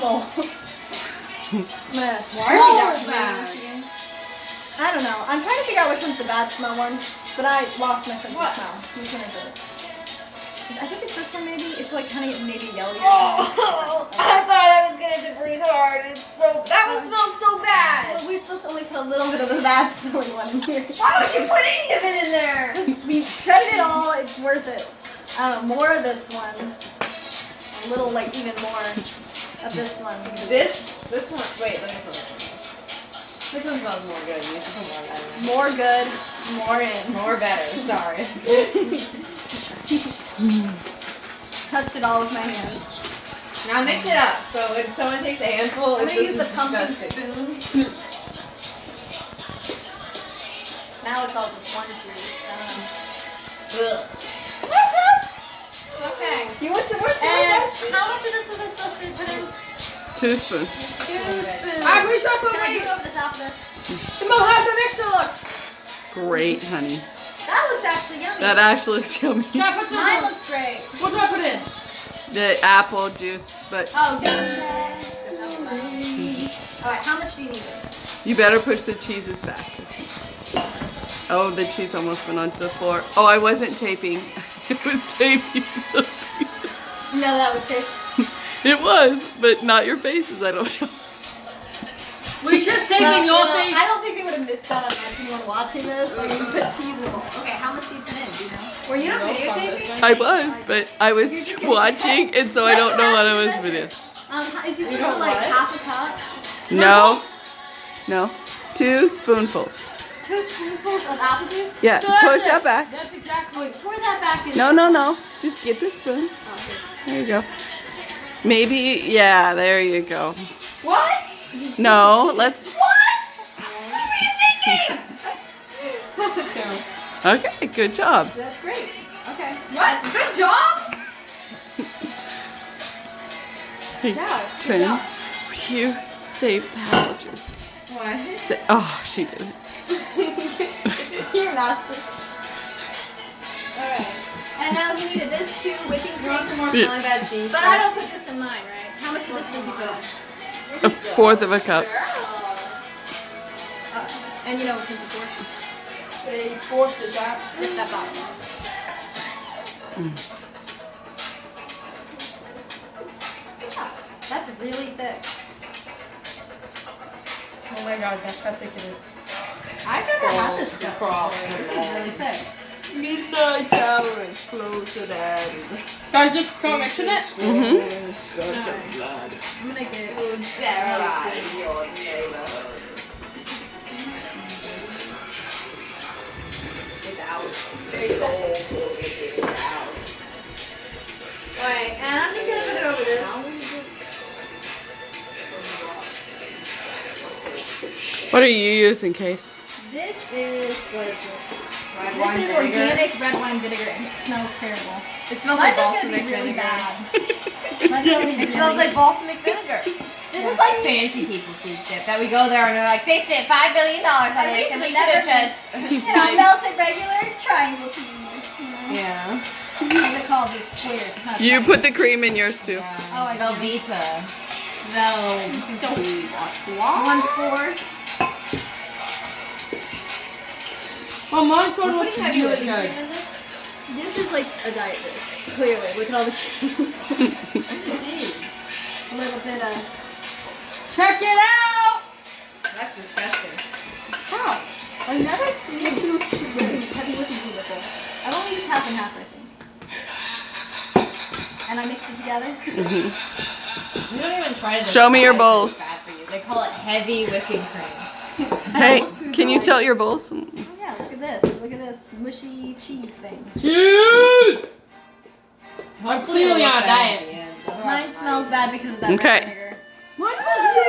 bowl. Why are you that bad? I don't know. I'm trying to figure out which one's the bad smell one, but I lost my sense of smell. Which one is it? I think it's this one maybe. It's like kind of maybe yellowy. Oh, I thought I was gonna breathe hard. That one smells so bad. Well, we're supposed to only put a little bit of the bad smelling one in here. Why would you put any of it in there? We shredded it all. It's worth it. I don't know. More of this one. A little, like, even more of this one. This one. Wait, let me put it. This one smells more good. You should put more of that in. More good. More in. More better. Sorry. Touch it all with my hand. Now mix it up. So if someone takes a handful, I'm it's gonna use the just pumpkin disgusting. spoon. Now it's all just one juice. Ugh. Okay. You want some more spoon? And how much of this was I supposed to put in? 2 spoons. 2 spoons. Alright, we shop Can I away. go over the top of this? The Mo has some extra look. Great, honey. That looks actually yummy. That actually looks yummy. Can I put some? Mine looks great. What do I put in? The apple juice, but Oh, yes. Alright, how much do you need? you better push the cheeses back. Oh, the cheese almost went onto the floor. Oh, I wasn't taping. It was taping. No, that was good. It was, but not your faces, I don't know. We just taking your face. I don't think they would have missed out on anyone watching this. Like, you put cheese in the bowl. Okay, how much do you put in? Do you know? Were you not videotaping? I was, but I was watching, and so I don't know what I was videoing. Is it just like half a cup? No. No. 2 spoonfuls. 2 spoonfuls of apple juice? Yeah, So that's push it. that back. That's exactly. Pour that back in. No. Just get the spoon. There you go. Maybe, yeah, there you go. What? No, let's. What? What were you thinking? Okay, good job. That's great. Okay. What? Good job. Hey, Yeah, good Trin, job. you saved the apple juice. What? Oh, she did it. You're a master. Alright. And now we needed this too, whipping You want some cream. more smelling bad cheese? But I don't put this in mine, right? How much of this does he put? 1/4 of a cup. And you know which one's a fourth? A fourth is that? It's that bottom. Yeah, that's really thick. Oh my god, that's how thick it is. I've never had this stuff before. This is really thick. Midnight hour is close to that. Guys, just start mixing it. I'm gonna get Terrorize your neighborhood. Alright, and I'm just gonna put it over this. What are you using, Case? This is, what is this? Red This wine is vinegar. organic red wine vinegar and it smells terrible. It smells Mine's like just gonna balsamic be really vinegar. bad. Mine's gonna be It smells really- like balsamic vinegar. This is like fancy people food tip that we go there and they're like, they spent $5 billion on this and we should have just. You know, melted regular triangle cheese. You know? Yeah. They call it squares. It's not You triangle. put the cream in yours too. Oh, I do. Velveeta. No. 1/4. Well, mine's going to What look do you have really whipping good. cream in this? This is like a diet Coke. Clearly, look at all the cheese. A little bit of. Check it out! That's disgusting. How? I've never seen two heavy whipping cream before. I've only used half and half, I think. And I mix it together. We don't even try to Show me your decide bowls. what's bad for you. They call it heavy whipping cream. Hey, can you tilt your bowls? Oh yeah, look at this. Look at this mushy cheese thing. Cheese! Hopefully you're on a diet. Mine smells bad because of that Okay. vinegar. Mine smells really